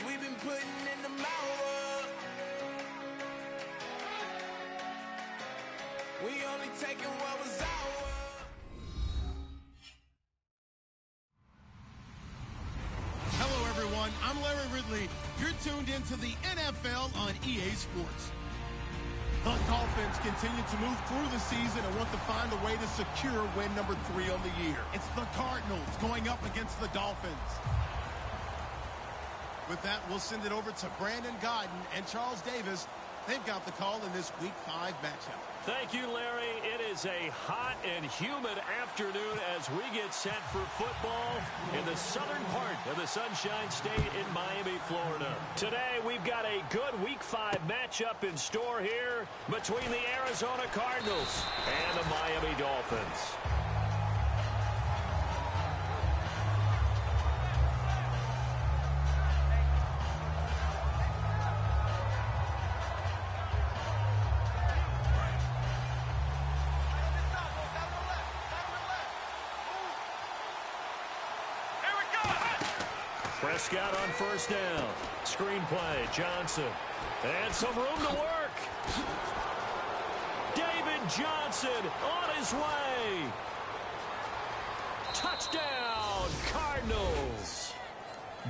we've been putting in the mouth. We only taking what was ours. Hello, everyone. I'm Larry Ridley. You're tuned into the NFL on EA Sports. The Dolphins continue to move through the season and want to find a way to secure win number 3 on the year. It's the Cardinals going up against the Dolphins. With that, we'll send it over to Brandon Godden and Charles Davis. They've got the call in this Week 5 matchup. Thank you, Larry. It is a hot and humid afternoon as we get set for football in the southern part of the Sunshine State in Miami, Florida. Today, we've got a good Week 5 matchup in store here between the Arizona Cardinals and the Miami Dolphins. Prescott on first down. Screen play, Johnson. And some room to work. David Johnson on his way. Touchdown, Cardinals.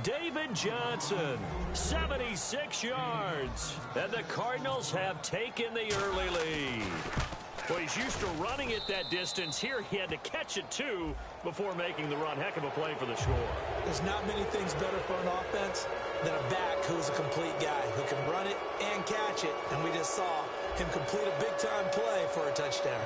David Johnson, 76 yards. And the Cardinals have taken the early lead. Well, he's used to running it that distance. Here he had to catch it, too, before making the run. Heck of a play for the score. There's not many things better for an offense than a back who's a complete guy who can run it and catch it. And we just saw him complete a big-time play for a touchdown.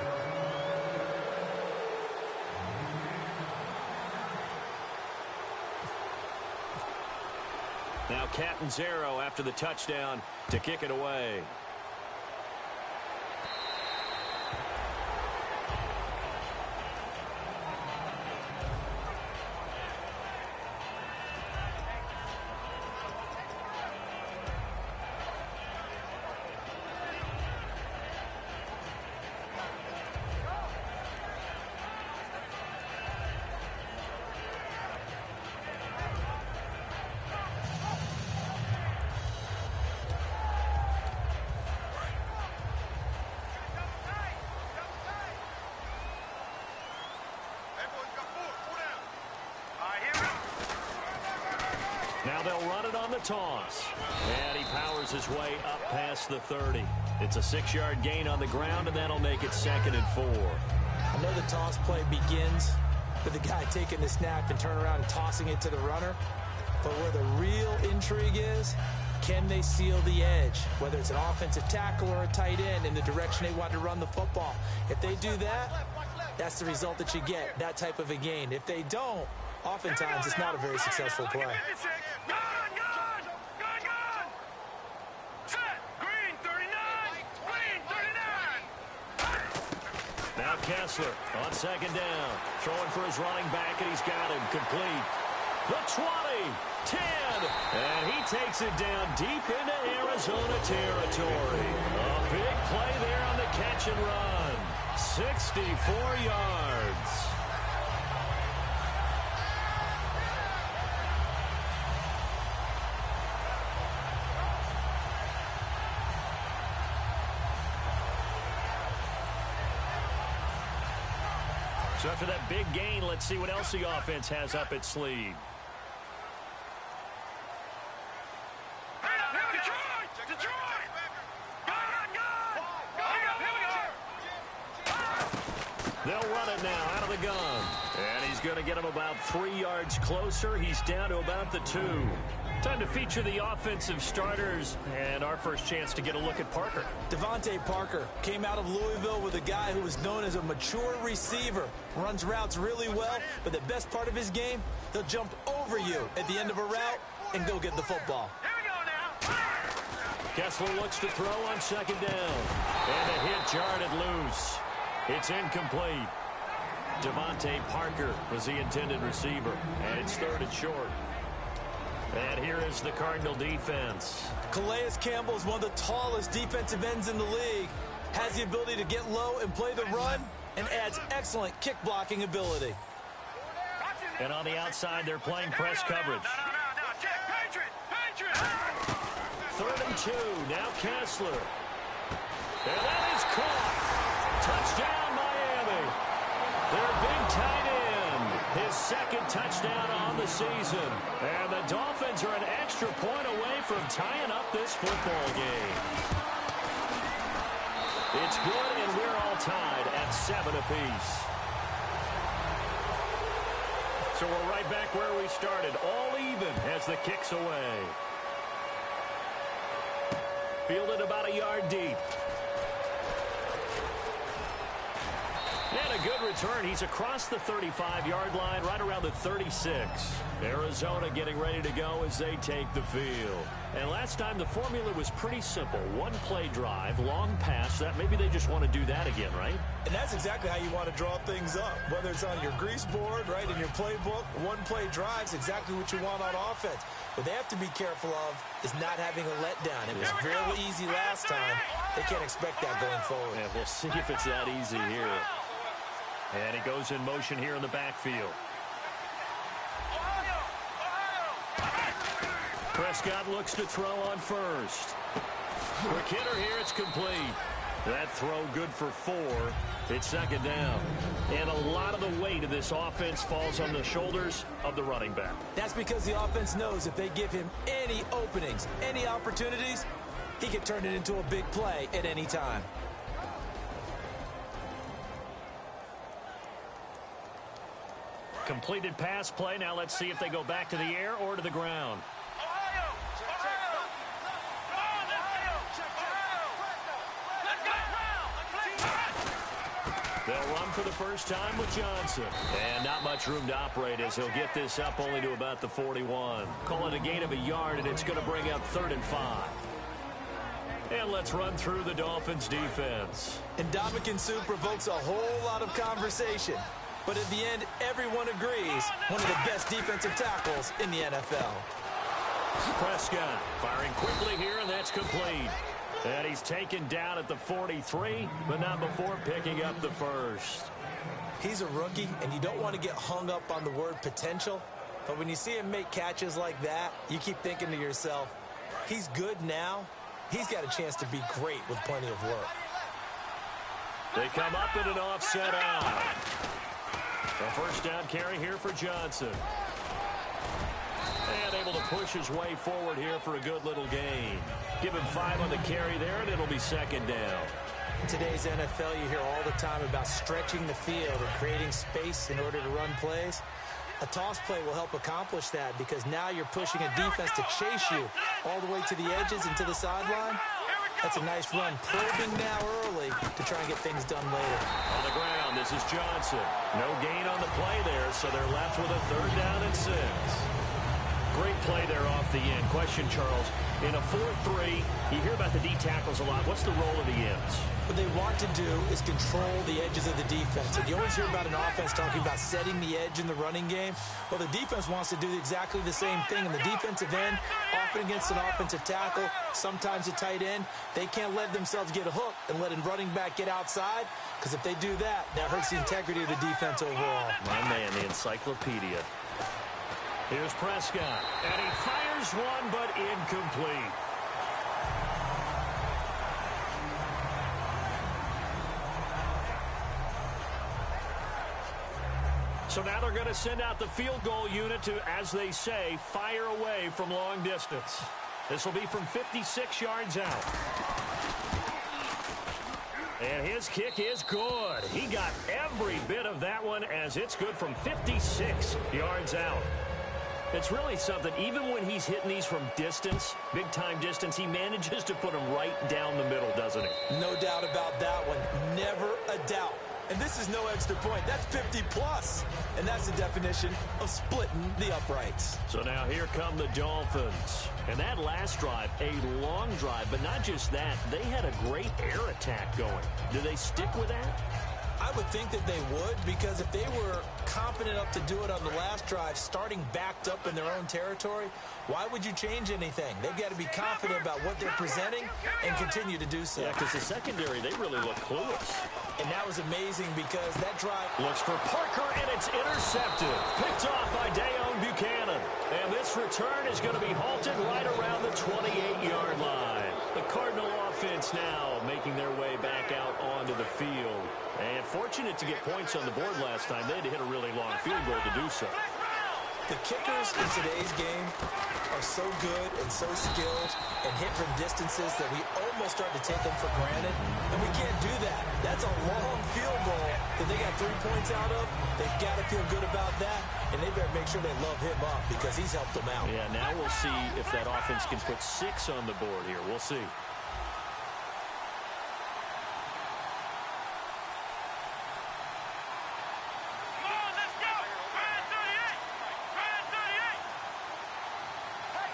Now Catanzaro after the touchdown to kick it away. Now they'll run it on the toss. And he powers his way up past the 30. It's a 6-yard gain on the ground, and that'll make it 2nd and 4. I know the toss play begins with the guy taking the snap and turn around and tossing it to the runner. But where the real intrigue is, can they seal the edge? Whether it's an offensive tackle or a tight end in the direction they want to run the football. If they do that, that's the result that you get, that type of a gain. If they don't, oftentimes it's not a very successful play. Now Kessler on 2nd down. Throwing for his running back, and he's got him complete. The 20, 10, and he takes it down deep into Arizona territory. A big play there on the catch and run. 64 yards. So after that big gain, let's see what else the offense has up its sleeve. They'll run it now out of the gun. And he's going to get him about 3 yards closer. He's down to about the 2. Time to feature the offensive starters and our first chance to get a look at Parker. Devontae Parker came out of Louisville with a guy who was known as a mature receiver. Runs routes really well, but the best part of his game, he'll jump over you at the end of a route and go get the football. Kessler looks to throw on 2nd down. And a hit jarred loose. It's incomplete. Devontae Parker was the intended receiver, and it's 3rd and short. And here is the Cardinal defense. Calais Campbell is one of the tallest defensive ends in the league. Has the ability to get low and play the run, and adds excellent kick blocking ability. And on the outside, they're playing press coverage. No. Check. Patriot. 2. Now Kessler. And that is caught. Touchdown, Miami. Their big tight end. His second touchdown on the season. And the Dolphins are an extra point away from tying up this football game. It's good, and we're all tied at 7 apiece. So we're right back where we started, all even as the kick's away. Fielded about a yard deep. And a good return. He's across the 35-yard line, right around the 36. Arizona getting ready to go as they take the field. And last time the formula was pretty simple. One-play drive, long pass. That maybe they just want to do that again, right? And that's exactly how you want to draw things up. Whether it's on your grease board, right, in your playbook, one-play drive's exactly what you want on offense. What they have to be careful of is not having a letdown. It was real easy last time. They can't expect that going forward. Yeah, we'll see if it's that easy here. And he goes in motion here in the backfield. Prescott looks to throw on first. Quick hitter here, it's complete. That throw good for 4. It's second down. And a lot of the weight of this offense falls on the shoulders of the running back. That's because the offense knows if they give him any openings, any opportunities, he can turn it into a big play at any time. Completed pass play. Now let's see if they go back to the air or to the ground. They'll run for the first time with Johnson. And not much room to operate as he'll get this up only to about the 41. Call it a gain of a yard, and it's going to bring up 3rd and 5. And let's run through the Dolphins' defense. And Ndamukong Suh provokes a whole lot of conversation. But at the end, everyone agrees one of the best defensive tackles in the NFL. Prescott firing quickly here, and that's complete. And he's taken down at the 43, but not before picking up the first. He's a rookie, and you don't want to get hung up on the word potential. But when you see him make catches like that, you keep thinking to yourself, he's good now. He's got a chance to be great with plenty of work. They come up in an offset out. A first down carry here for Johnson. And able to push his way forward here for a good little gain. Give him 5 on the carry there, and it'll be second down. In today's NFL, you hear all the time about stretching the field and creating space in order to run plays. A toss play will help accomplish that because now you're pushing a defense to chase you all the way to the edges and to the sideline. That's a nice run, probing now early to try and get things done later. On the ground, this is Johnson. No gain on the play there, so they're left with a 3rd down and 6. Great play there off the end. Question, Charles. In a 4-3, you hear about the D tackles a lot. What's the role of the ends? What they want to do is control the edges of the defense. And you always hear about an offense talking about setting the edge in the running game. Well, the defense wants to do exactly the same thing. And the defensive end, often against an offensive tackle, sometimes a tight end, they can't let themselves get a hook and let a running back get outside. Because if they do that, that hurts the integrity of the defense overall. My man, the encyclopedia. Here's Prescott, and he fires one, but incomplete. So now they're going to send out the field goal unit to, as they say, fire away from long distance. This will be from 56 yards out. And his kick is good. He got every bit of that one as it's good from 56 yards out. It's really something. Even when he's hitting these from distance, big-time distance, he manages to put them right down the middle, doesn't he? No doubt about that one. Never a doubt. And this is no extra point. That's 50-plus. And that's the definition of splitting the uprights. So now here come the Dolphins. And that last drive, a long drive, but not just that. They had a great air attack going. Do they stick with that? I would think that they would, because if they were confident enough to do it on the last drive, starting backed up in their own territory, why would you change anything? They've got to be confident about what they're presenting and continue to do so. Yeah, because the secondary, they really look clueless. And that was amazing because that drive... Looks for Parker, and it's intercepted. Picked off by Dayon Buchanan. And this return is going to be halted right around the 28-yard line. The Cardinal offense now making their way back out onto the field. And fortunate to get points on the board last time. They had to hit a really long field goal to do so. The kickers in today's game are so good and so skilled and hit from distances that we almost start to take them for granted. And we can't do that. That's a long field goal that they got 3 points out of. They've got to feel good about that. And they better make sure they love him up because he's helped them out. Yeah, now we'll see if that offense can put 6 on the board here. We'll see.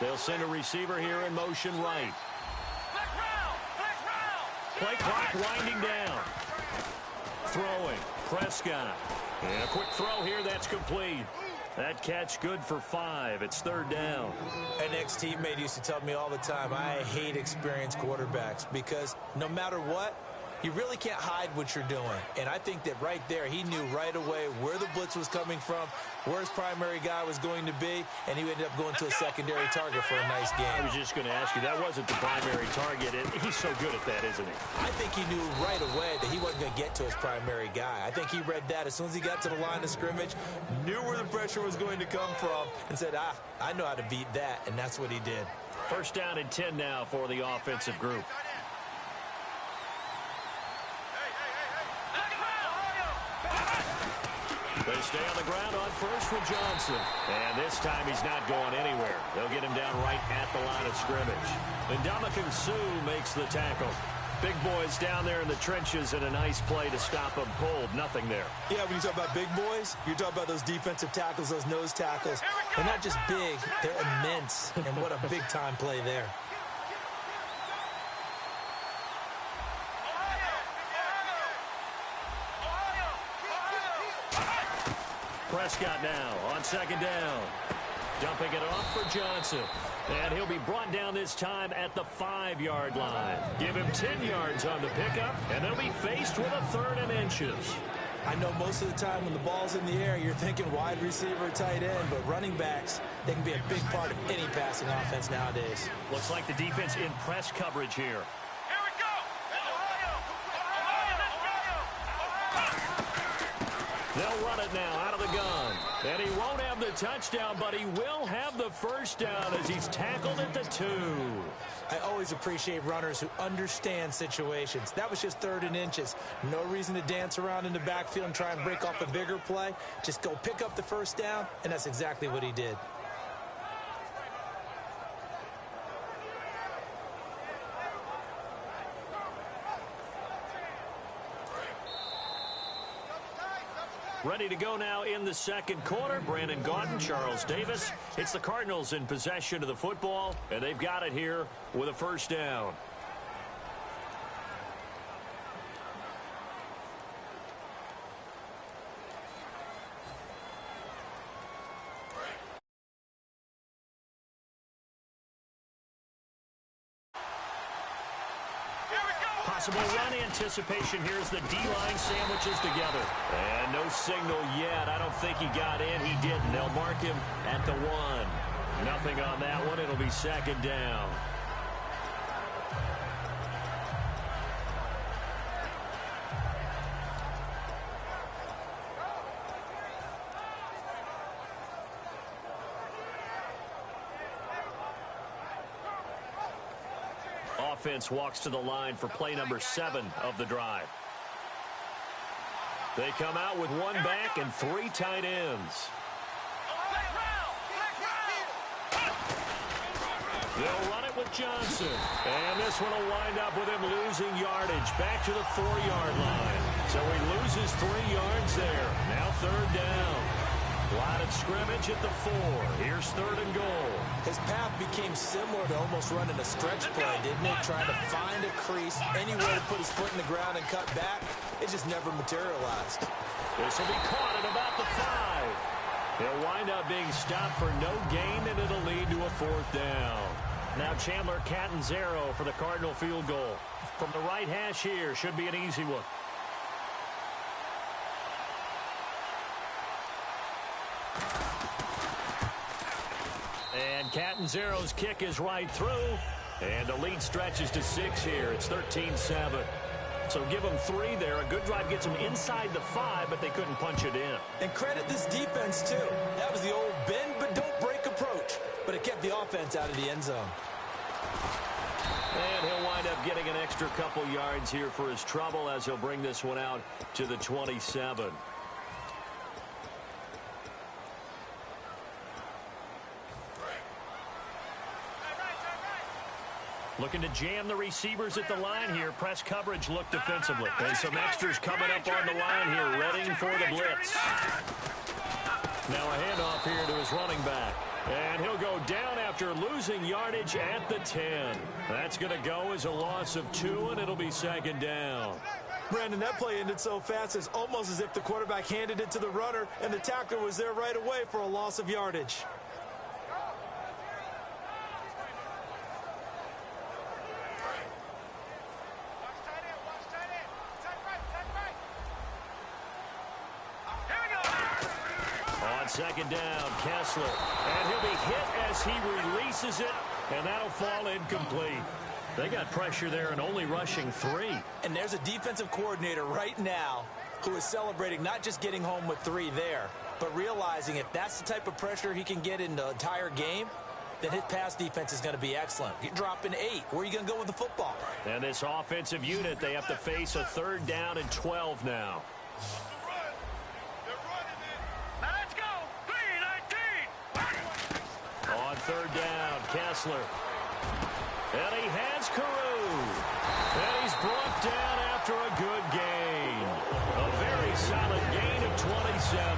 They'll send a receiver here in motion right. Play clock winding down. Throwing. Prescott. And a quick throw here. That's complete. That catch good for 5. It's 3rd down. An ex-teammate used to tell me all the time, I hate experienced quarterbacks because no matter what, you really can't hide what you're doing. And I think that right there, he knew right away where the blitz was coming from, where his primary guy was going to be, and he ended up going to a secondary target for a nice game. I was just going to ask you, that wasn't the primary target, and he's so good at that, isn't he? I think he knew right away that he wasn't going to get to his primary guy. I think he read that as soon as he got to the line of scrimmage, knew where the pressure was going to come from, and said, I know how to beat that, and that's what he did. 1st down and 10 now for the offensive group. They stay on the ground on first with Johnson. And this time he's not going anywhere. They'll get him down right at the line of scrimmage. And Ndamukong Suh makes the tackle. Big boys down there in the trenches, and a nice play to stop them cold. Nothing there. Yeah, when you talk about big boys, you're talking about those defensive tackles, those nose tackles. They're not just big, they're immense. And what a big-time play there. Prescott now on 2nd down. Dumping it off for Johnson. And he'll be brought down this time at the 5-yard line. Give him 10 yards on the pickup, and they'll be faced with a 3rd and inches. I know most of the time when the ball's in the air, you're thinking wide receiver, tight end, but running backs, they can be a big part of any passing offense nowadays. Looks like the defense in press coverage here. They'll run it now out of the gun. And he won't have the touchdown, but he will have the 1st down as he's tackled at the 2. I always appreciate runners who understand situations. That was just 3rd and inches. No reason to dance around in the backfield and try and break off a bigger play. Just go pick up the 1st down, and that's exactly what he did. Ready to go now in the 2nd quarter. Brandon Gaudin, Charles Davis. It's the Cardinals in possession of the football, and they've got it here with a 1st down. Possible run anticipation. Here's the D-line sandwiches together. And no signal yet. I don't think he got in. He didn't. They'll mark him at the 1. Nothing on that one. It'll be 2nd down. Offense walks to the line for play number 7 of the drive. They come out with 1 back and 3 tight ends. They'll run it with Johnson. And this one will wind up with him losing yardage back to the 4-yard line. So he loses 3 yards there. Now 3rd down. Line of scrimmage at the 4. Here's 3rd and goal. His path became similar to almost running a stretch play, didn't it? Trying to find a crease, anywhere to put his foot in the ground and cut back. It just never materialized. This will be caught at about the 5. He'll wind up being stopped for no gain, and it'll lead to a 4th down. Now Chandler Catanzaro for the Cardinal field goal. From the right hash here, should be an easy one. And Catanzaro's kick is right through. And the lead stretches to 6 here. It's 13-7. So give them 3 there. A good drive gets them inside the 5, but they couldn't punch it in. And credit this defense, too. That was the old bend but don't break approach. But it kept the offense out of the end zone. And he'll wind up getting an extra couple yards here for his trouble as he'll bring this one out to the 27. Looking to jam the receivers at the line here. Press coverage look defensively. And some extras coming up on the line here, readying for the blitz. Now a handoff here to his running back. And he'll go down after losing yardage at the 10. That's going to go as a loss of 2, and it'll be 2nd down. Brandon, that play ended so fast, it's almost as if the quarterback handed it to the runner, and the tackler was there right away for a loss of yardage. On 2nd down, Kessler. And he'll be hit as he releases it, and that'll fall incomplete. They got pressure there and only rushing 3. And there's a defensive coordinator right now who is celebrating not just getting home with 3 there, but realizing if that's the type of pressure he can get in the entire game, then his pass defense is going to be excellent. You're dropping 8. Where are you going to go with the football? And this offensive unit, they have to face a 3rd down and 12 now. On 3rd down, Kessler. And he has Carew. And he's brought down after a good gain. A very solid gain of 27.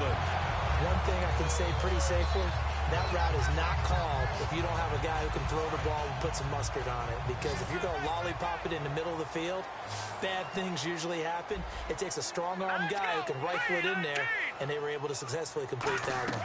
One thing I can say pretty safely, that route is not called if you don't have a guy who can throw the ball and put some mustard on it. Because if you're going to lollipop it in the middle of the field, bad things usually happen. It takes a strong-armed guy who can rifle it in there, and they were able to successfully complete that one.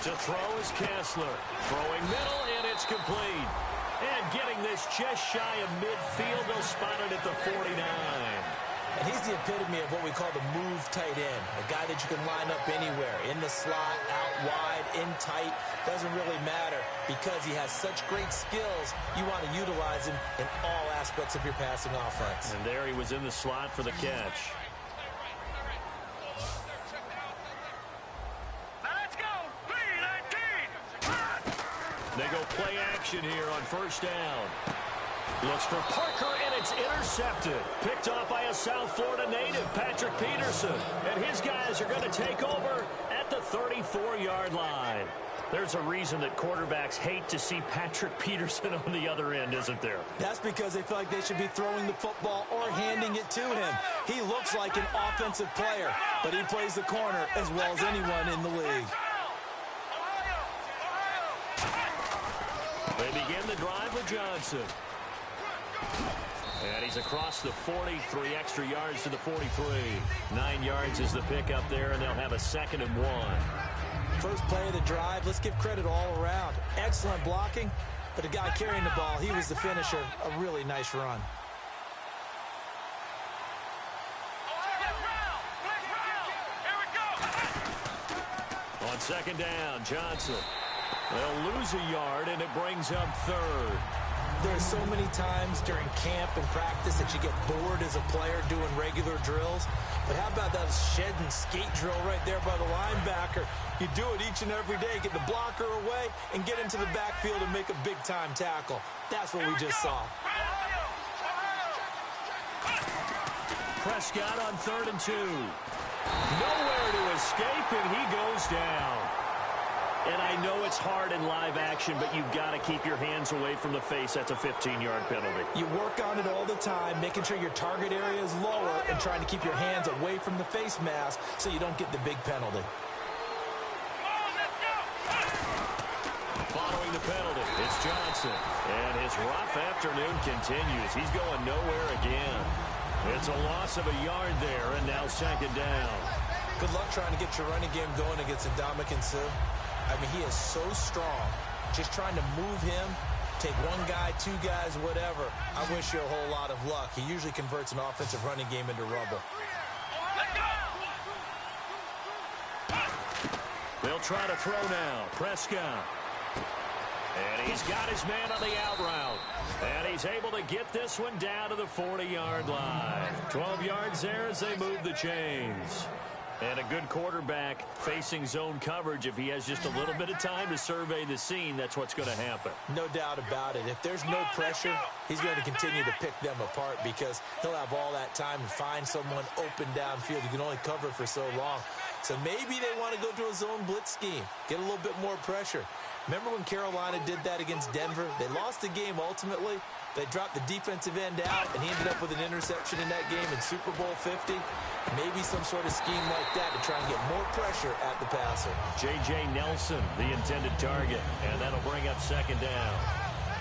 To throw is Kessler. Throwing middle, and it's complete. And getting this just shy of midfield, they'll spot it at the 49. And he's the epitome of what we call the move tight end. A guy that you can line up anywhere, in the slot, out wide, in tight. Doesn't really matter because he has such great skills. You want to utilize him in all aspects of your passing offense. And there he was in the slot for the catch. They go play action here on 1st down. Looks for Parker, and it's intercepted. Picked off by a South Florida native, Patrick Peterson. And his guys are going to take over at the 34-yard line. There's a reason that quarterbacks hate to see Patrick Peterson on the other end, isn't there? That's because they feel like they should be throwing the football or handing it to him. He looks like an offensive player, but he plays the corner as well as anyone in the league. They begin the drive with Johnson. And he's across the 40, 3 extra yards to the 43. 9 yards is the pickup there, and they'll have a 2nd and 1. First play of the drive, let's give credit all around. Excellent blocking, but the guy carrying the ball, he was the finisher. A really nice run. On 2nd down, Johnson. They'll lose a yard, and it brings up 3rd. There's so many times during camp and practice that you get bored as a player doing regular drills. But how about that shed and skate drill right there by the linebacker? You do it each and every day, get the blocker away, and get into the backfield and make a big-time tackle. That's what we just saw. Prescott on 3rd and 2. Nowhere to escape, and he goes down. And I know it's hard in live action, but you've got to keep your hands away from the face. That's a 15-yard penalty. You work on it all the time, making sure your target area is lower and trying to keep your hands away from the face mask so you don't get the big penalty. drawing the penalty. It's Johnson. And his rough afternoon continues. He's going nowhere again. It's a loss of a yard there, and now second down. Good luck trying to get your running game going against Ndamukong Suh. I mean, he is so strong. Just trying to move him, take one guy, two guys, whatever. I wish you a whole lot of luck. He usually converts an offensive running game into rubble. They'll try to throw now. Prescott. And he's got his man on the out route. And he's able to get this one down to the 40-yard line. 12 yards there as they move the chains. And a good quarterback facing zone coverage. If he has just a little bit of time to survey the scene, that's what's going to happen. No doubt about it. If there's no pressure, he's going to continue to pick them apart because he'll have all that time to find someone open downfield. You can only cover for so long. So maybe they want to go to a zone blitz scheme, get a little bit more pressure. Remember when Carolina did that against Denver? They lost the game ultimately. They dropped the defensive end out, and he ended up with an interception in that game in Super Bowl 50. Maybe some sort of scheme like that to try and get more pressure at the passer. J.J. Nelson, the intended target, and that'll bring up second down.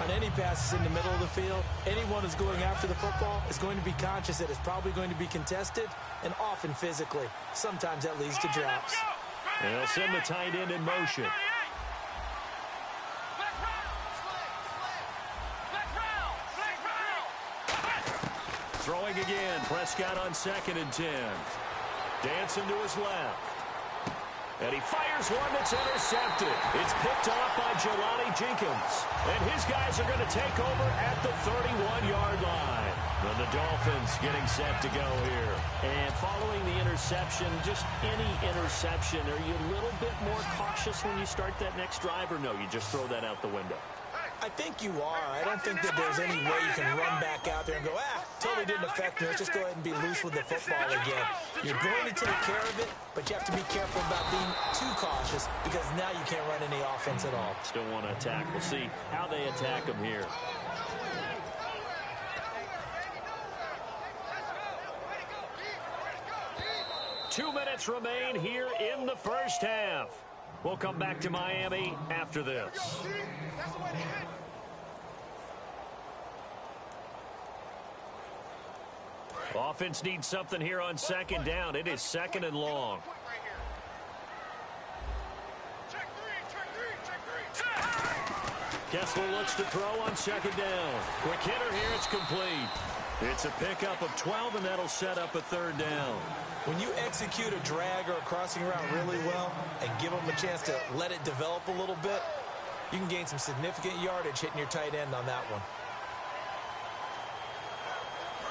On any passes in the middle of the field, anyone who's going after the football is going to be conscious that it's probably going to be contested, and often physically. Sometimes that leads to drops. And they'll send the tight end in motion. Throwing again. Prescott on 2nd and 10. Dancing to his left. And he fires one that's intercepted. It's picked off by Jelani Jenkins. And his guys are going to take over at the 31-yard line. And the Dolphins getting set to go here. And following the interception, just any interception, are you a little bit more cautious when you start that next drive, or no, you just throw that out the window? I think you are. I don't think that there's any way you can run back out there and go, totally didn't affect me. Let's just go ahead and be loose with the football again. You're going to take care of it, but you have to be careful about being too cautious because now you can't run any offense at all. Still want to attack. We'll see how they attack them here. Two minutes remain here in the first half. We'll come back to Miami after this. Offense needs something here on second down. It is 2nd and long. Kessler looks to throw on 2nd down. Quick hitter here. It's complete. It's a pickup of 12, and that'll set up a 3rd down. When you execute a drag or a crossing route really well and give them a chance to let it develop a little bit, you can gain some significant yardage hitting your tight end on that one.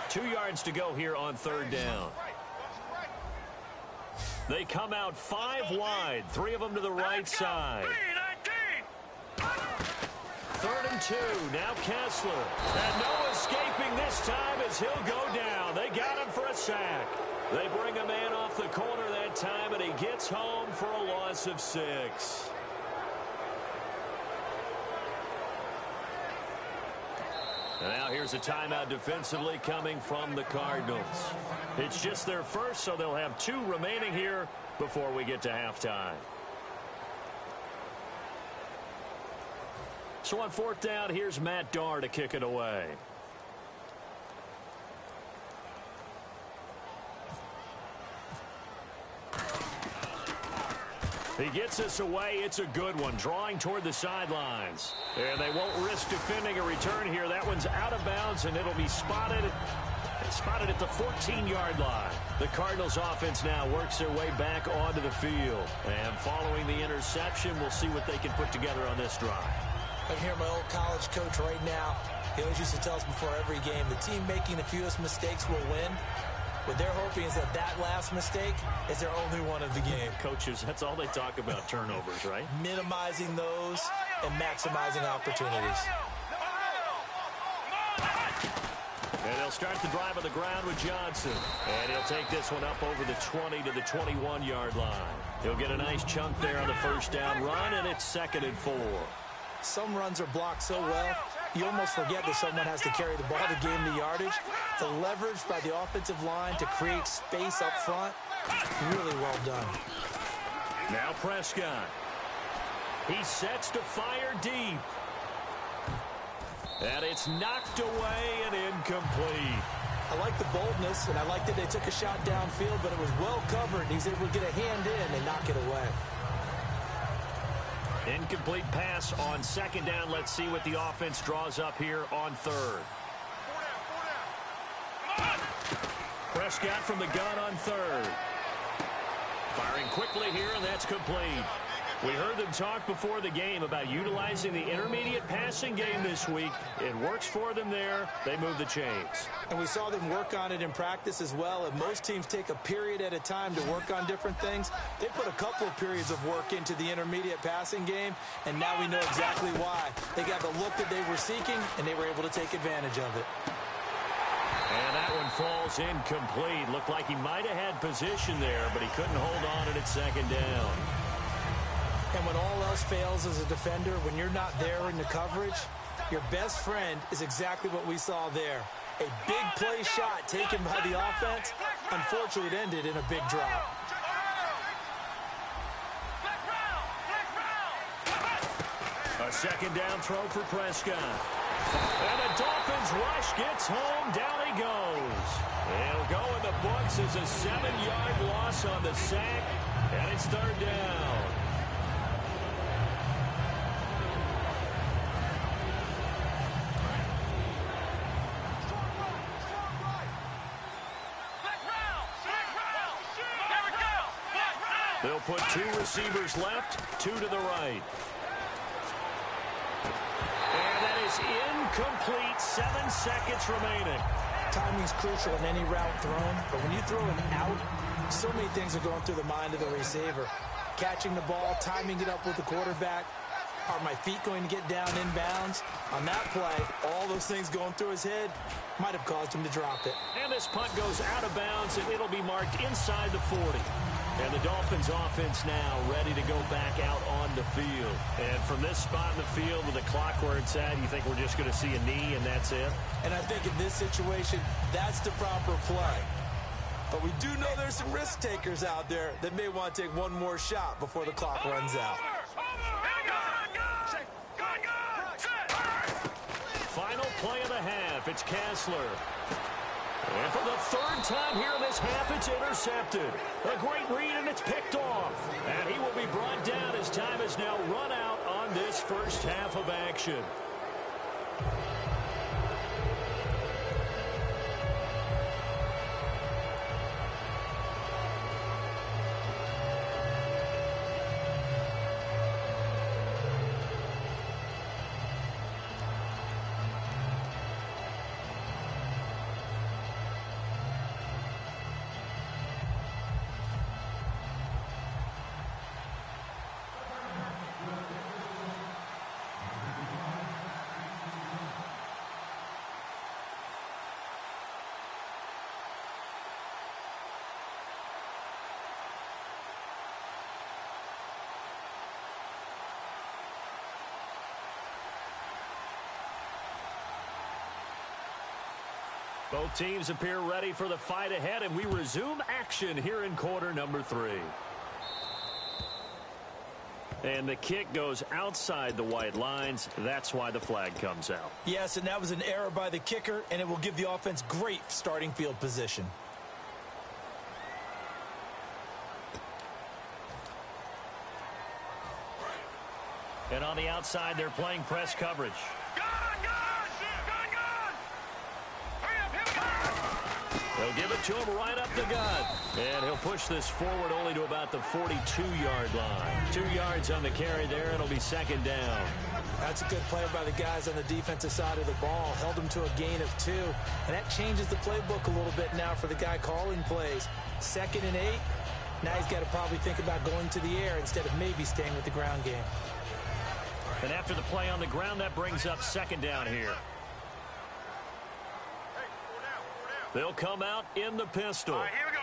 2 yards to go here on 3rd down. They come out 5 wide, 3 of them to the right side. 3rd and 2, now Kessler. And no escaping this time as he'll go down. They got him for a sack. They bring a man off the corner that time, and he gets home for a loss of 6. And now here's a timeout defensively coming from the Cardinals. It's just their first, so they'll have 2 remaining here before we get to halftime. So on 4th down, here's Matt Darr to kick it away. He gets us away. It's a good one, drawing toward the sidelines. And they won't risk defending a return here. That one's out of bounds, and it'll be spotted at the 14-yard line. The Cardinals offense now works their way back onto the field. And following the interception, we'll see what they can put together on this drive. I hear my old college coach right now. He always used to tell us before every game, the team making the fewest mistakes will win. What they're hoping is that last mistake is their only one of the game. Coaches, that's all they talk about, turnovers, right? Minimizing those and maximizing opportunities. And they'll start the drive on the ground with Johnson. And he'll take this one up over the 20 to the 21-yard line. He'll get a nice chunk there on the 1st down run, and it's 2nd and 4. Some runs are blocked so well, you almost forget that someone has to carry the ball to gain the yardage. The leverage by the offensive line to create space up front, really well done. Now Prescott. He sets to fire deep. And it's knocked away and incomplete. I like the boldness, and I like that they took a shot downfield, but it was well covered, and he's able to get a hand in and knock it away. Incomplete pass on second down. Let's see what the offense draws up here on third. Prescott from the gun on third. Firing quickly here, and that's complete. We heard them talk before the game about utilizing the intermediate passing game this week. It works for them there. They move the chains. And we saw them work on it in practice as well. And most teams take a period at a time to work on different things. They put a couple of periods of work into the intermediate passing game, and now we know exactly why. They got the look that they were seeking, and they were able to take advantage of it. And that one falls incomplete. Looked like he might have had position there, but he couldn't hold on it at second down. And when all else fails as a defender, when you're not there in the coverage, your best friend is exactly what we saw there. A big play shot taken by the offense. Unfortunately, it ended in a big drop. A second down throw for Prescott. And the Dolphins rush gets home. Down he goes. It'll go in the books as a 7-yard loss on the sack. And it's third down. They'll put 2 receivers left, 2 to the right. And that is incomplete. 7 seconds remaining. Timing is crucial in any route thrown, but when you throw an out, so many things are going through the mind of the receiver. Catching the ball, timing it up with the quarterback. Are my feet going to get down inbounds? On that play, all those things going through his head might have caused him to drop it. And this punt goes out of bounds, and it'll be marked inside the 40. And the Dolphins offense now ready to go back out on the field. And from this spot in the field with the clock where it's at, you think we're just going to see a knee and that's it? And I think in this situation, that's the proper play. But we do know there's some risk takers out there that may want to take one more shot before the clock runs out. Final play of the half. It's Kessler. And for the third time here in this half, it's intercepted. A great read, and it's picked off. And he will be brought down as time has now run out on this first half of action. Both teams appear ready for the fight ahead, and we resume action here in quarter number 3. And the kick goes outside the white lines. That's why the flag comes out. Yes, and that was an error by the kicker, and it will give the offense great starting field position. And on the outside, they're playing press coverage. They'll give it to him right up the gut. And he'll push this forward only to about the 42-yard line. 2 yards on the carry there. It'll be second down. That's a good play by the guys on the defensive side of the ball. Held him to a gain of 2. And that changes the playbook a little bit now for the guy calling plays. 2nd and 8. Now he's got to probably think about going to the air instead of maybe staying with the ground game. And after the play on the ground, that brings up second down here. They'll come out in the pistol. All right, here we go.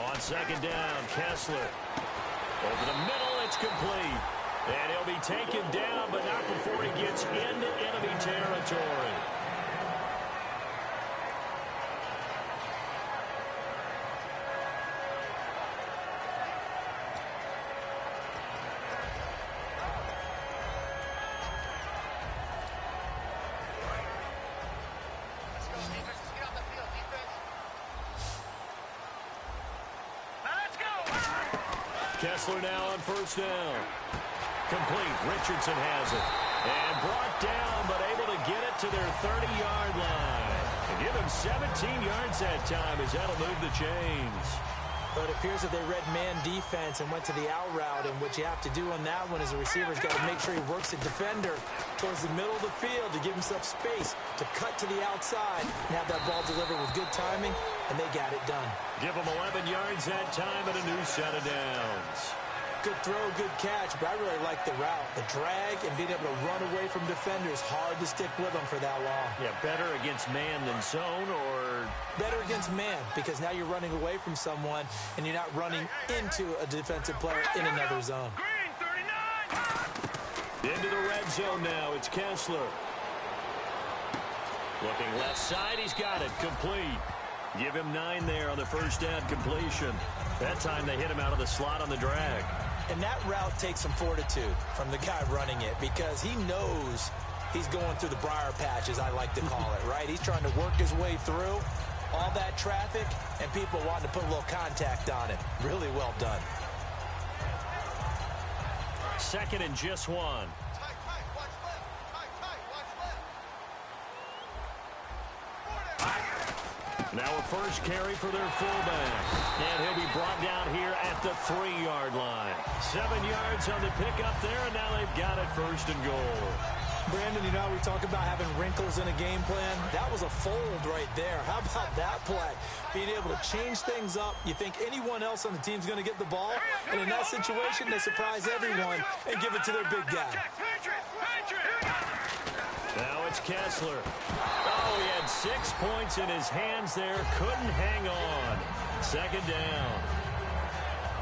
On second down, Kessler. Over the middle, it's complete. And he'll be taken down, but not before he gets into enemy territory. Kessler now on first down. Complete. Richardson has it. And brought down, but able to get it to their 30-yard line. And give him 17 yards that time as that'll move the chains. But it appears that they read man defense and went to the out route, and what you have to do on that one is the receiver's got to make sure he works the defender towards the middle of the field to give himself space to cut to the outside and have that ball delivered with good timing, and they got it done. Give him 11 yards that time and a new set of downs. Good throw, good catch, but I really like the route. The drag and being able to run away from defenders, hard to stick with them for that long. Yeah, better against man than zone, or? Better against man, because now you're running away from someone and you're not running into a defensive player in another zone. Into the red zone now, it's Kessler. Looking left side, he's got it, complete. Give him 9 there on the first down completion. That time they hit him out of the slot on the drag. And that route takes some fortitude from the guy running it, because he knows he's going through the briar patch, as I like to call it, right? He's trying to work his way through all that traffic and people wanting to put a little contact on it. Really well done. Second and just 1. Now a first carry for their fullback. And he'll be brought down here at the 3-yard line. 7 yards on the pickup there, and now they've got it first and goal. Brandon, you know how we talk about having wrinkles in a game plan? That was a fold right there. How about that play? Being able to change things up. You think anyone else on the team's going to get the ball? And in that situation, they surprise everyone and give it to their big guy. Now it's Kessler. Oh, he had 6 points in his hands there. Couldn't hang on. Second down.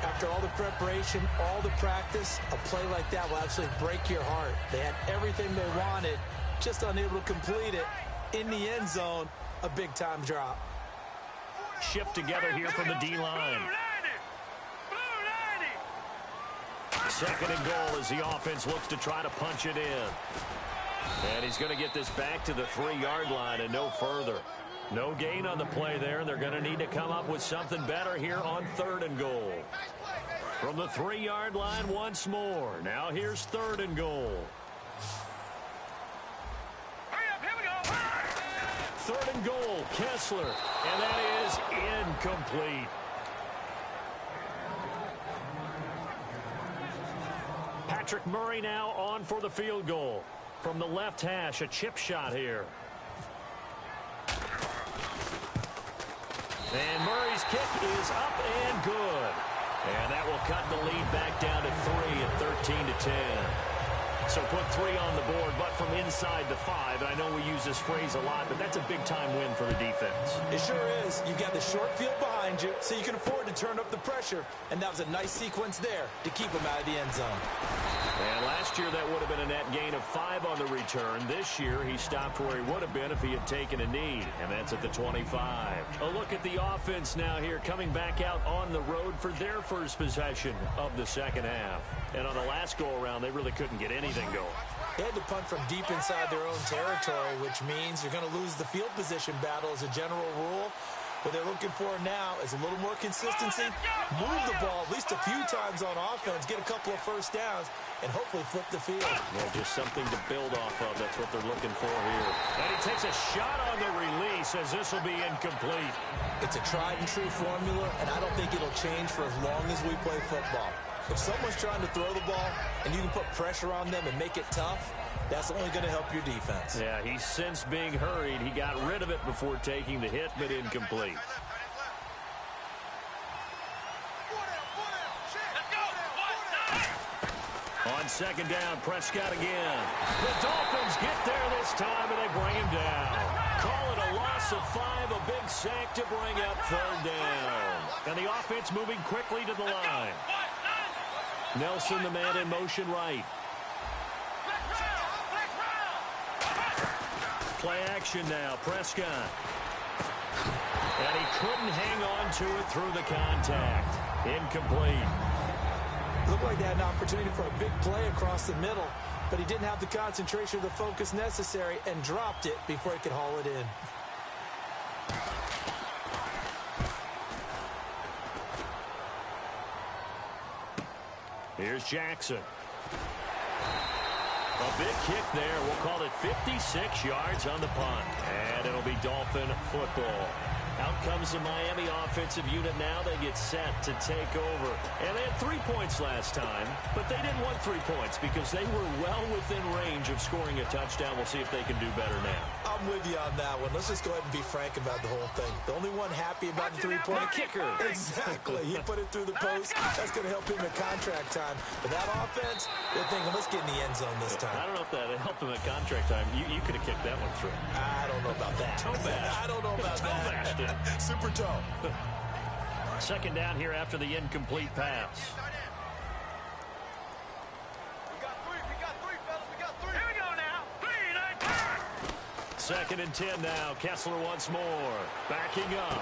After all the preparation, all the practice, a play like that will absolutely break your heart. They had everything they wanted, just unable to complete it. In the end zone, a big-time drop. Shift together here from the D-line. Second and goal as the offense looks to try to punch it in. And he's going to get this back to the 3-yard line and no further. No gain on the play there, and they're going to need to come up with something better here on 3rd and goal. From the 3-yard line once more. Now here's 3rd and goal. 3rd and goal, Kessler. And that is incomplete. Patrick Murray now on for the field goal. From the left hash, a chip shot here. And Murray's kick is up and good. And that will cut the lead back down to 3 at 13-10. So put 3 on the board, but from inside the 5. And I know we use this phrase a lot, but that's a big-time win for the defense. It sure is. You've got the short field behind you, so you can afford to turn up the pressure. And that was a nice sequence there to keep them out of the end zone. And last year, that would have been a net gain of 5 on the return. This year, he stopped where he would have been if he had taken a knee, and that's at the 25. A look at the offense now here, coming back out on the road for their first possession of the second half. And on the last go-around, they really couldn't get anything going. They had to punt from deep inside their own territory, which means you're going to lose the field position battle as a general rule. What they're looking for now is a little more consistency, move the ball at least a few times on offense, get a couple of first downs, and hopefully flip the field. Yeah, just something to build off of. That's what they're looking for here. And he takes a shot on the release as this will be incomplete. It's a tried-and-true formula, and I don't think it'll change for as long as we play football. If someone's trying to throw the ball and you can put pressure on them and make it tough, that's only going to help your defense. Yeah, he's since being hurried. He got rid of it before taking the hit, but incomplete. On second down, Prescott again. The Dolphins get there this time, and they bring him down. Call it a loss of 5, a big sack to bring up 3rd down. And the offense moving quickly to the line. Nelson, the man in motion right. Play action now, Prescott. And he couldn't hang on to it through the contact. Incomplete. Looked like they had an opportunity for a big play across the middle, but he didn't have the concentration or the focus necessary and dropped it before he could haul it in. Here's Jackson. A big kick there. We'll call it 56 yards on the punt. And it'll be Dolphin football. Out comes the Miami offensive unit now. They get set to take over. And they had 3 points last time, but they didn't want 3 points because they were well within range of scoring a touchdown. We'll see if they can do better now. I'm with you on that one. Let's just go ahead and be frank about the whole thing. The only one happy about the three-point kicker. Exactly. He put it through the post. That's going to help him at contract time. But that offense, they're thinking, let's get in the end zone this time. I don't know if that helped him at contract time. You could have kicked that one through. I don't know about that. Toe bash. I don't know about that. Super toe. Second down here after the incomplete pass. We got three, fellas. We got three. Here we go now. 3, 9, 10. Second and 10 now. Kessler once more. Backing up.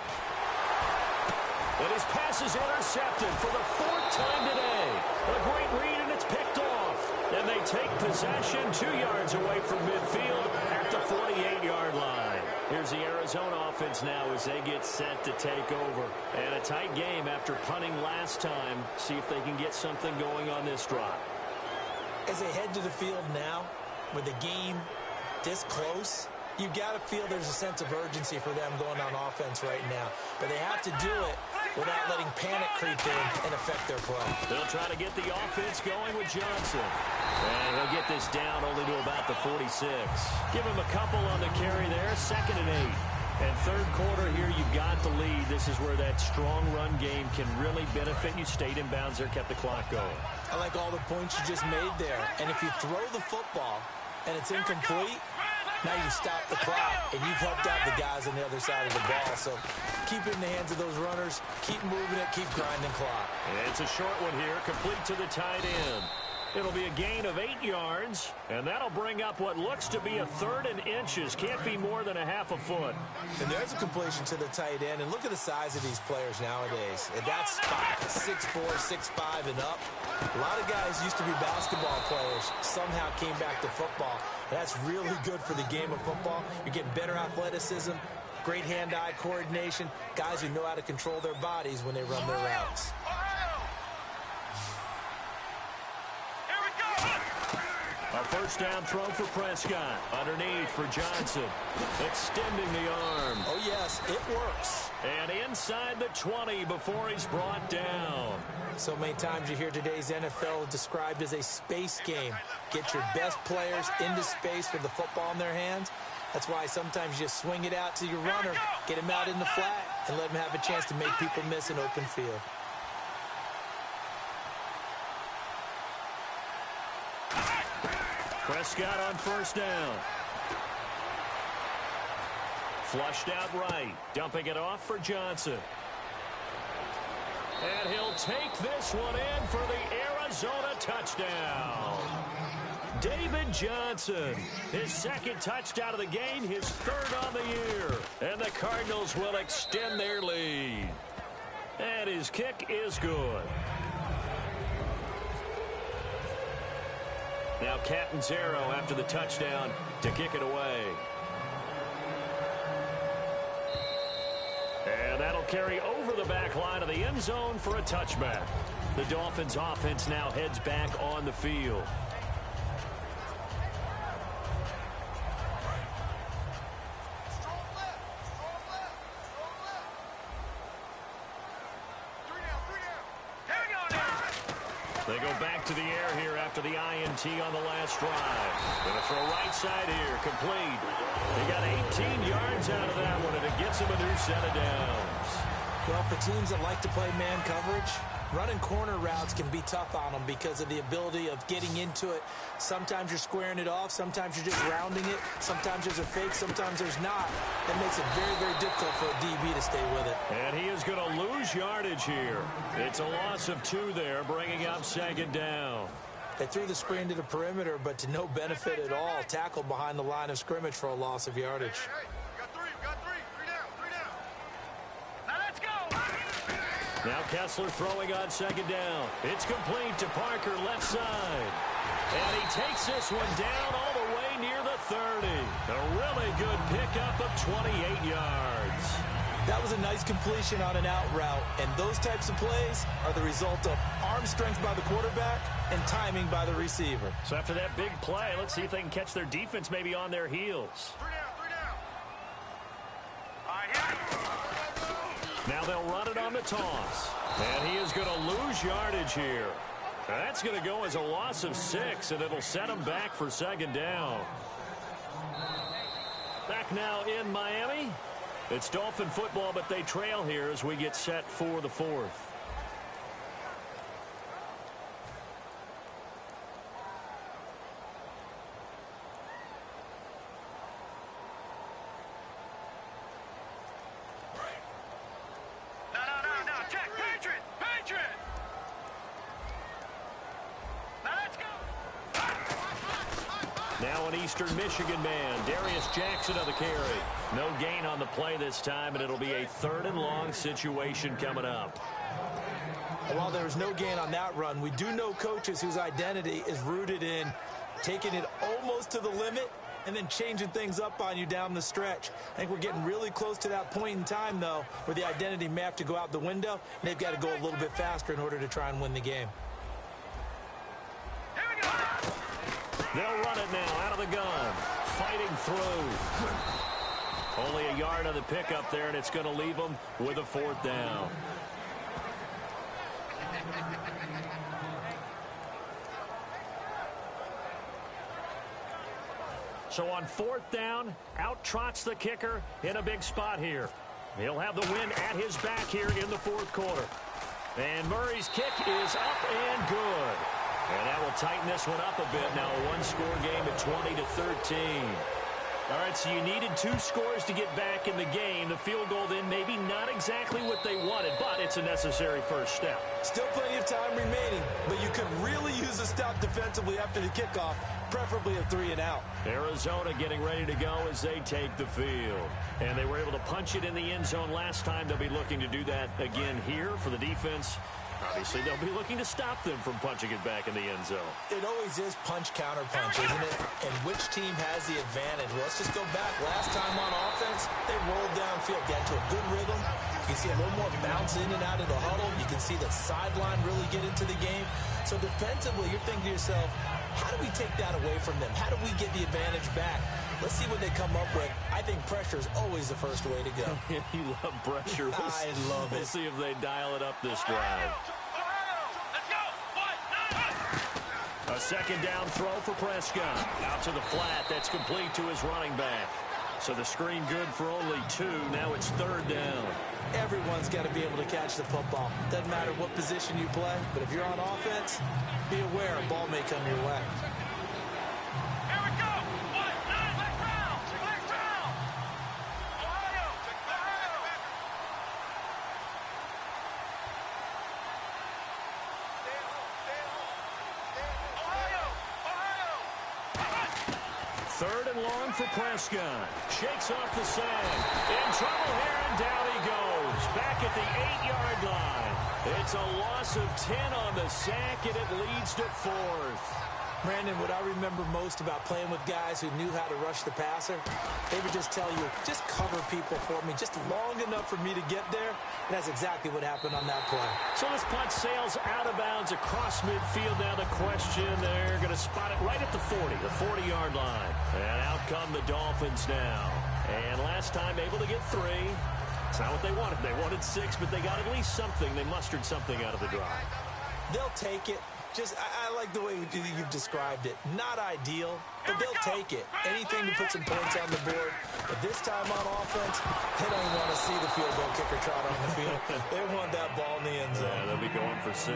And his pass is intercepted for the 4th time today. A great read, and it's picked off. And they take possession 2 yards away from midfield at the 48-yard line. Here's the Arizona offense now as they get set to take over. And a tight game after punting last time. See if they can get something going on this drive. As they head to the field now, with the game this close, you got to feel there's a sense of urgency for them going on offense right now. But they have to do it without letting panic creep in and affect their play. They'll try to get the offense going with Johnson. And he'll get this down only to about the 46. Give him a couple on the carry there. 2nd and 8. And third quarter here, you've got the lead. This is where that strong run game can really benefit you. Stayed in bounds there, kept the clock going. I like all the points you just made there. And if you throw the football and it's incomplete, now you stop the clock, and you've helped out the guys on the other side of the ball. So keep it in the hands of those runners. Keep moving it. Keep grinding clock. And it's a short one here, complete to the tight end. It'll be a gain of 8 yards, and that'll bring up what looks to be a 3rd and inches. Can't be more than a half a foot. And there's a completion to the tight end. And look at the size of these players nowadays. At that spot, 6'4", 6'5", and up. A lot of guys used to be basketball players, somehow came back to football. And that's really good for the game of football. You're getting better athleticism, great hand-eye coordination, guys who know how to control their bodies when they run their routes. A first down throw for Prescott. Underneath for Johnson. Extending the arm. Oh, yes, it works. And inside the 20 before he's brought down. So many times you hear today's NFL described as a space game. Get your best players into space with the football in their hands. That's why sometimes you just swing it out to your runner, get him out in the flat, and let him have a chance to make people miss an open field. Prescott on first down. Flushed out right. Dumping it off for Johnson. And he'll take this one in for the Arizona touchdown. David Johnson, his 2nd touchdown of the game, his 3rd on the year. And the Cardinals will extend their lead. And his kick is good. Now Catanzaro after the touchdown to kick it away. And that'll carry over the back line of the end zone for a touchback. The Dolphins offense now heads back on the field. They go back to the air here after the INT on the last drive. Going to throw right side here, complete. They got 18 yards out of that one, and it gets them a new set of downs. Well, for teams that like to play man coverage, running corner routes can be tough on them because of the ability of getting into it. Sometimes you're squaring it off. Sometimes you're just rounding it. Sometimes there's a fake. Sometimes there's not. That makes it very, very difficult for a DB to stay with it. And he is going to lose yardage here. It's a loss of 2 there, bringing up 2nd down. They threw the screen to the perimeter, but to no benefit at all. Tackled behind the line of scrimmage for a loss of yardage. Now Kessler throwing on 2nd down. It's complete to Parker, left side. And he takes this one down all the way near the 30. A really good pickup of 28 yards. That was a nice completion on an out route, and those types of plays are the result of arm strength by the quarterback and timing by the receiver. So after that big play, let's see if they can catch their defense maybe on their heels. 3 down. All right, here. Now they'll run it on the toss. And he is going to lose yardage here. That's going to go as a loss of 6, and it'll set him back for second down. Back now in Miami. It's Dolphin football, but they trail here as we get set for the 4th. No. Check. Patriot. Now let's go. Now an Eastern Michigan man, Darius Jackson on the carry. No gain on the play this time, and it'll be a 3rd and long situation coming up. While there's no gain on that run, we do know coaches whose identity is rooted in taking it almost to the limit and then changing things up on you down the stretch. I think we're getting really close to that point in time, though, where the identity may have to go out the window, and they've got to go a little bit faster in order to try and win the game. Here we go. They'll run it now out of the gun. Fighting through. Only a yard on the pickup there, and it's going to leave them with a 4th down. So on 4th down, out trots the kicker in a big spot here. He'll have the win at his back here in the 4th quarter. And Murray's kick is up and good. And that will tighten this one up a bit. Now a one-score game at 20-13. All right, so you needed 2 scores to get back in the game. The field goal then maybe not exactly what they wanted, but it's a necessary first step. Still plenty of time remaining, but you could really use a stop defensively after the kickoff, preferably a 3 and out. Arizona getting ready to go as they take the field. And they were able to punch it in the end zone last time. They'll be looking to do that again here for the defense. Obviously, they'll be looking to stop them from punching it back in the end zone. It always is punch-counter-punch, isn't it? And which team has the advantage? Well, let's just go back. Last time on offense, they rolled downfield, got into a good rhythm. You can see a little more bounce in and out of the huddle. You can see the sideline really get into the game. So defensively, you're thinking to yourself, how do we take that away from them? How do we get the advantage back? Let's see what they come up with. I think pressure is always the first way to go. You love pressure. I love it. We'll see if they dial it up this drive. Let's go. 1, 9. A second down throw for Prescott. Out to the flat. That's complete to his running back. So the screen good for only 2. Now it's 3rd down. Everyone's got to be able to catch the football. Doesn't matter what position you play, but if you're on offense, be aware a ball may come your way. Here we go. 1, 9. Let's round. Ohio. Third and long for Prescott. Shakes off the sand. In trouble here, and down he goes. Back at the 8-yard line. It's a loss of 10 on the sack, and it leads to 4th. Brandon, what I remember most about playing with guys who knew how to rush the passer, they would just tell you, just cover people for me, just long enough for me to get there. And that's exactly what happened on that play. So this punt sails out of bounds across midfield. Now the question, they're going to spot it right at the 40, the 40-yard line. And out come the Dolphins now. And last time able to get 3. It's not what they wanted. They wanted 6, but they got at least something. They mustered something out of the drive. They'll take it. I like the way you've described it. Not ideal, but they'll take it. Anything to put some points on the board. But this time on offense, they don't want to see the field goal kicker trot on the field. They want that ball in the end zone. Yeah, they'll be going for 6.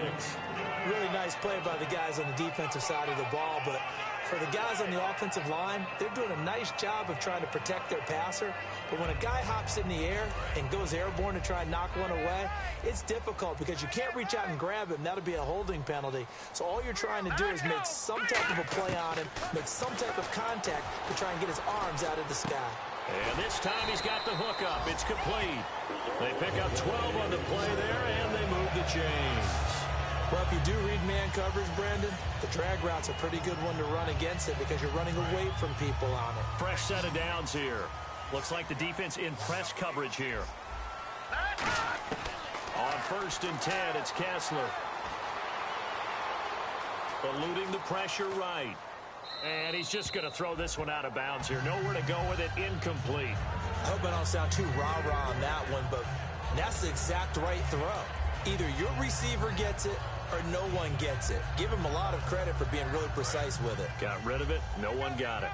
Really nice play by the guys on the defensive side of the ball, but for the guys on the offensive line, they're doing a nice job of trying to protect their passer. But when a guy hops in the air and goes airborne to try and knock one away, it's difficult because you can't reach out and grab him. That'll be a holding penalty. So all you're trying to do is make some type of a play on him, make some type of contact to try and get his arms out of the sky. And this time he's got the hook up. It's complete. They pick up 12 on the play there, and they move the chains. Well, if you do read man coverage, Brandon, the drag route's a pretty good one to run against it because you're running away from people on it. Fresh set of downs here. Looks like the defense in press coverage here. On 1st and 10, it's Kessler. Eluding the pressure right. And he's just going to throw this one out of bounds here. Nowhere to go with it. Incomplete. I hope I don't sound too rah-rah on that one, but that's the exact right throw. Either your receiver gets it or no one gets it. Give him a lot of credit for being really precise with it. Got rid of it. No one got it.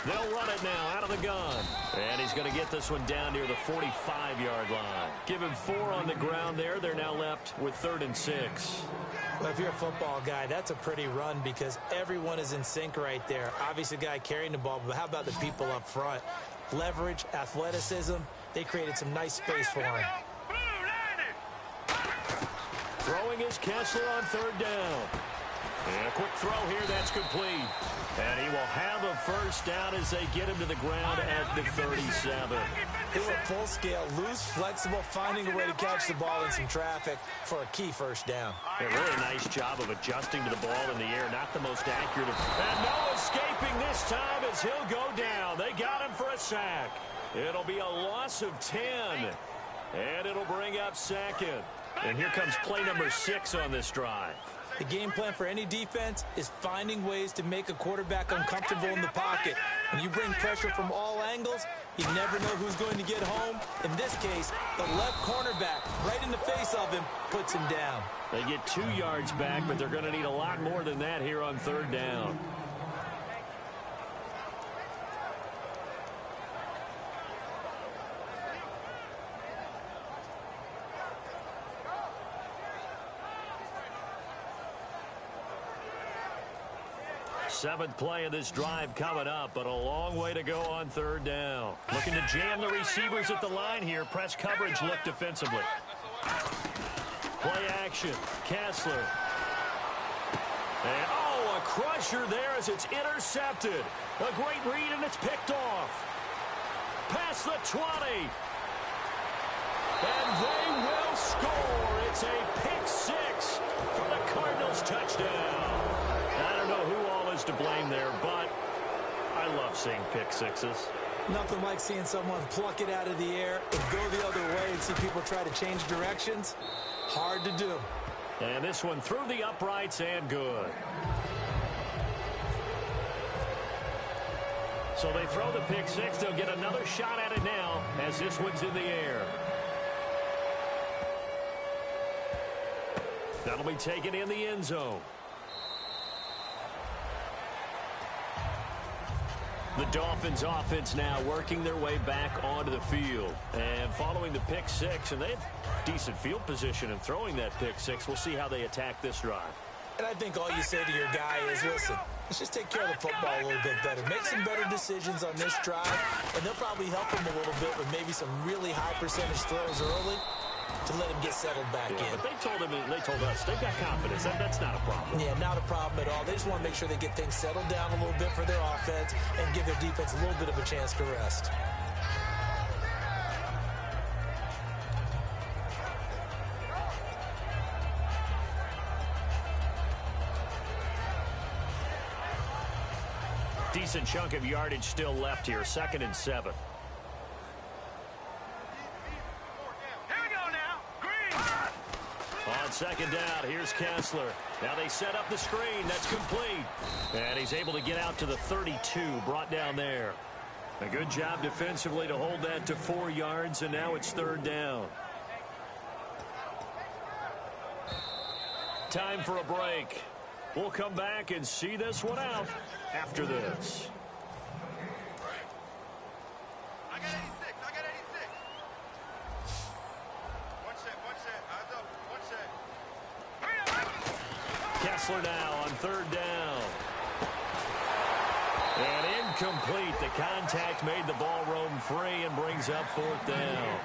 They'll run it now out of the gun. And he's going to get this one down near the 45-yard line. Give him 4 on the ground there. They're now left with 3rd and 6. Well, if you're a football guy, that's a pretty run because everyone is in sync right there. Obviously, the guy carrying the ball, but how about the people up front? Leverage, athleticism, they created some nice space for him. Throwing is Kessler on 3rd down. And a quick throw here, that's complete. And he will have a 1st down as they get him to the ground at the 37. They were full scale, loose, flexible, finding a way to catch the ball in some traffic for a key 1st down. A really nice job of adjusting to the ball in the air. Not the most accurate. And no escaping this time as he'll go down. They got him for a sack. It'll be a loss of 10. And it'll bring up 2nd. And here comes play number 6 on this drive. The game plan for any defense is finding ways to make a quarterback uncomfortable in the pocket. When you bring pressure from all angles, you never know who's going to get home. In this case, the left cornerback, right in the face of him, puts him down. They get 2 yards back, but they're going to need a lot more than that here on 3rd down. Seventh play of this drive coming up, but a long way to go on 3rd down. Looking to jam the receivers at the line here. Press coverage look defensively. Play action. Kessler. And, a crusher there as it's intercepted. A great read, and it's picked off. Past the 20. And they will score. It's a pick 6 for the Cardinals touchdown. I don't know who all is to blame there, but I love seeing pick 6s. Nothing like seeing someone pluck it out of the air and go the other way and see people try to change directions. Hard to do. And this one through the uprights and good. So they throw the pick 6. They'll get another shot at it now as this one's in the air. That'll be taken in the end zone. The Dolphins offense now working their way back onto the field. And following the pick 6, and they have decent field position in throwing that pick 6. We'll see how they attack this drive. And I think all you say to your guy is, listen, let's just take care of the football a little bit better. Make some better decisions on this drive, and they'll probably help him a little bit with maybe some really high percentage throws early to let him get settled back in. But they told us they've got confidence. That's not a problem. Yeah, not a problem at all. They just want to make sure they get things settled down a little bit for their offense and give their defense a little bit of a chance to rest. Decent chunk of yardage still left here. 2nd and 7. On 2nd down, here's Kessler. Now they set up the screen. That's complete. And he's able to get out to the 32, brought down there. A good job defensively to hold that to 4 yards, and now it's 3rd down. Time for a break. We'll come back and see this one out after this. I got 86. One set. Eyes up. One set. Kessler now on 3rd down. And incomplete. The contact made the ball roam free and brings up 4th down.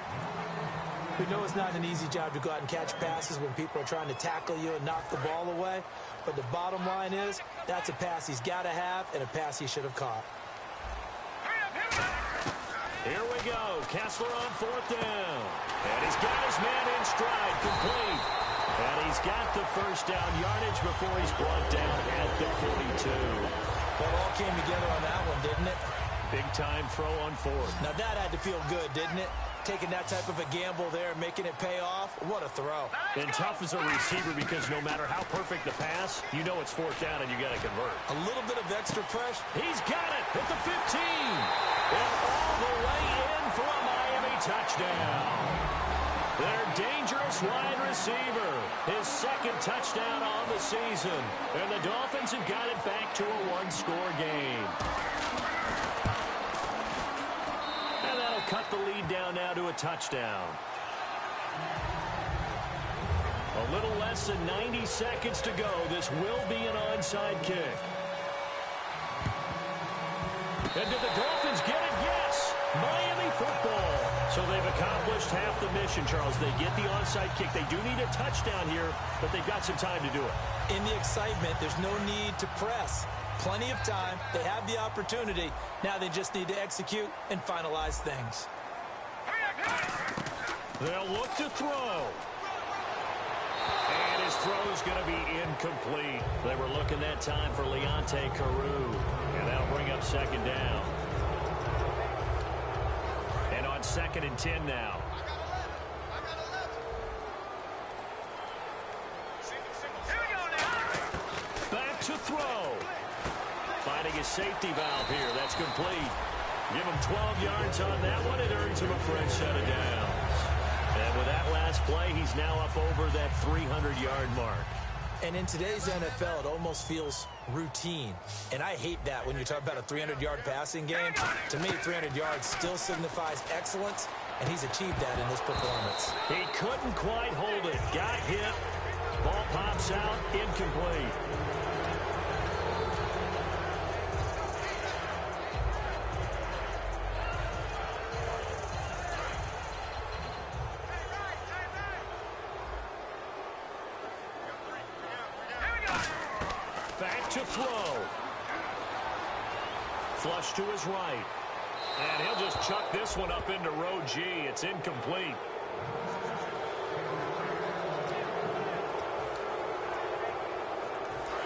We know it's not an easy job to go out and catch passes when people are trying to tackle you and knock the ball away. But the bottom line is, that's a pass he's got to have and a pass he should have caught. Here we go. Kessler on 4th down. And he's got his man in stride, complete. And he's got the 1st down yardage before he's brought down at the 42. Well, all came together on that one, didn't it? Big-time throw on fourth. Now that had to feel good, didn't it? Taking that type of a gamble there, making it pay off. What a throw. And tough as a receiver because no matter how perfect the pass, you know it's fourth down and you got to convert. A little bit of extra pressure. He's got it at the 15. And all the way in for a Miami touchdown. Their dangerous wide receiver. His second touchdown on the season. And the Dolphins have got it back to a one-score game. And that'll cut the lead down now to a touchdown. A little less than 90 seconds to go. This will be an onside kick. And did the Dolphins get it? Yes. Miami football. So they've accomplished half the mission, Charles. They get the onside kick. They do need a touchdown here, but they've got some time to do it. In the excitement, there's no need to press. Plenty of time. They have the opportunity. Now they just need to execute and finalize things. They'll look to throw. And his throw is going to be incomplete. They were looking that time for Leonte Carew. And that'll bring up second down. And on 2nd and 10 now. Back to throw. Finding his safety valve here. That's complete. Give him 12 yards on that one. It earns him a fresh set of downs. And with that last play, he's now up over that 300-yard mark. And in today's NFL, it almost feels routine. And I hate that when you talk about a 300-yard passing game. To me, 300 yards still signifies excellence, and he's achieved that in this performance. He couldn't quite hold it. Got hit. Ball pops out. Incomplete. Back to throw. Flush to his right. And he'll just chuck this one up into row G. It's incomplete.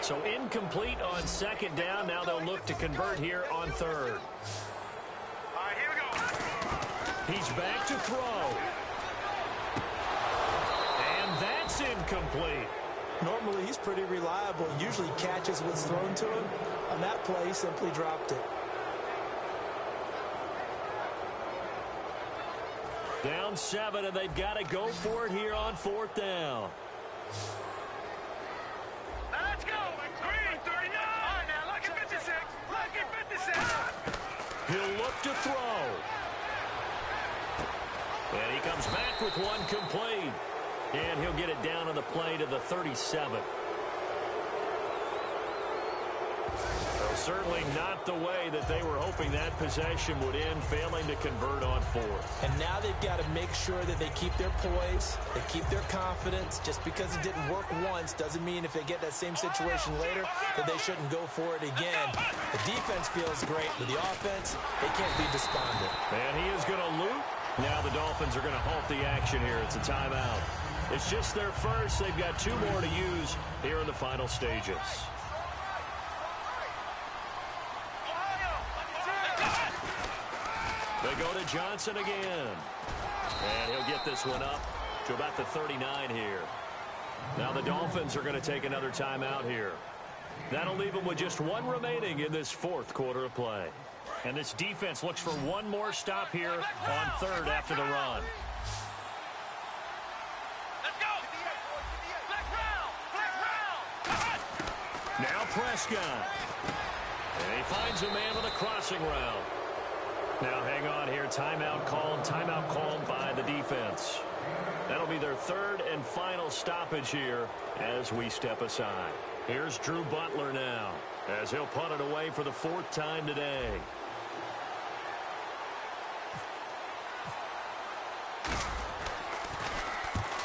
So incomplete on 2nd down. Now they'll look to convert here on 3rd. All right, here we go. He's back to throw. And that's incomplete. Normally, he's pretty reliable. Usually catches what's thrown to him. On that play, he simply dropped it. Down 7, and they've got to go for it here on 4th down. Let's go. Green, 39. All right, now, look at 56. Look at 56. He'll look to throw. And he comes back with one complete. And he'll get it down on the play to the 37. Well, certainly not the way that they were hoping that possession would end, failing to convert on 4th. And now they've got to make sure that they keep their poise, they keep their confidence. Just because it didn't work once doesn't mean if they get that same situation later that they shouldn't go for it again. The defense feels great, but the offense, they can't be despondent. And he is going to loop. Now the Dolphins are going to halt the action here. It's a timeout. It's just their first. They've got 2 more to use here in the final stages. They go to Johnson again. And he'll get this one up to about the 39 here. Now the Dolphins are going to take another timeout here. That'll leave them with just 1 remaining in this 4th quarter of play. And this defense looks for 1 more stop here on 3rd after the run. Now Prescott. And he finds a man with a crossing route. Now hang on here. Timeout called by the defense. That'll be their 3rd and final stoppage here as we step aside. Here's Drew Butler now as he'll punt it away for the 4th time today.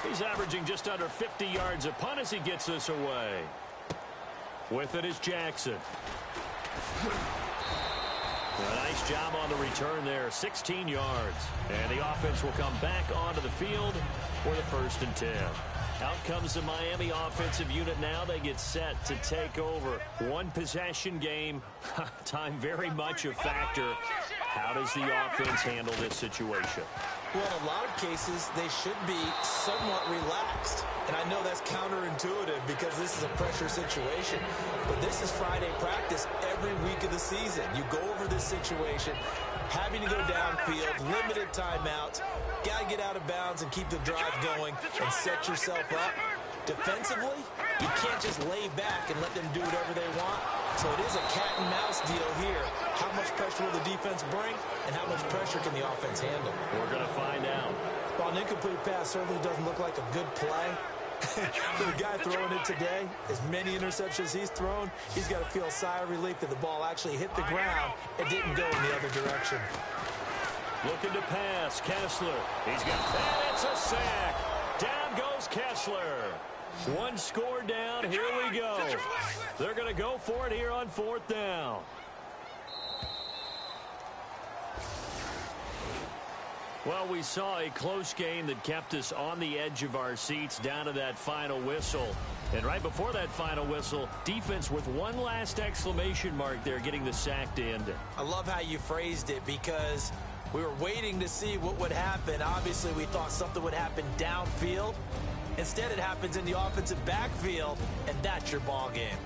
He's averaging just under 50 yards a punt as he gets this away. With it is Jackson. A nice job on the return there, 16 yards. And the offense will come back onto the field for the 1st and 10. Out comes the Miami offensive unit now. They get set to take over. One possession game. Time very much a factor. How does the offense handle this situation? Well, in a lot of cases, they should be somewhat relaxed. And I know that's counterintuitive because this is a pressure situation. But this is Friday practice every week of the season. You go over this situation, having to go downfield, limited timeouts, got to get out of bounds and keep the drive going and set yourself up. Defensively, you can't just lay back and let them do whatever they want. So it is a cat and mouse deal here. How much pressure will the defense bring, and how much pressure can the offense handle? We're going to find out. While an incomplete pass certainly doesn't look like a good play, for the guy throwing it today, as many interceptions he's thrown, he's got to feel a sigh of relief that the ball actually hit the ground and didn't go in the other direction. Looking to pass, Kessler. He's got that. It's a sack. Down goes Kessler. One score down. Here we go. They're going to go for it here on 4th down. Well, we saw a close game that kept us on the edge of our seats down to that final whistle. And right before that final whistle, defense with one last exclamation mark there, getting the sack to end it. I love how you phrased it because we were waiting to see what would happen. Obviously, we thought something would happen downfield. Instead, it happens in the offensive backfield, and that's your ball game.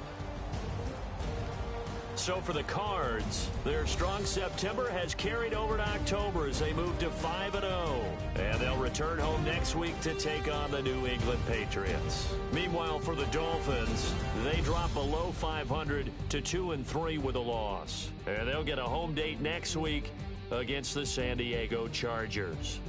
So for the Cards, their strong September has carried over to October as they move to 5-0. And they'll return home next week to take on the New England Patriots. Meanwhile, for the Dolphins, they drop below 500 to 2-3 with a loss. And they'll get a home date next week against the San Diego Chargers.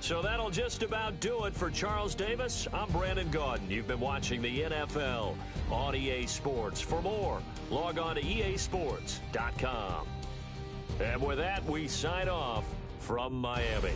So that'll just about do it for Charles Davis. I'm Brandon Gaudin. You've been watching the NFL on EA Sports. For more, log on to easports.com. And with that, we sign off from Miami.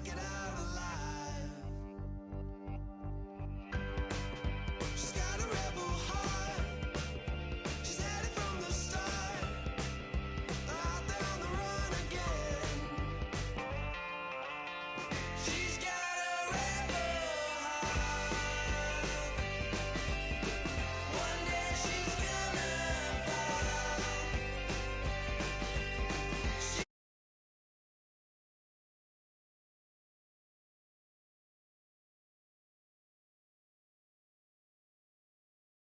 make it out alive.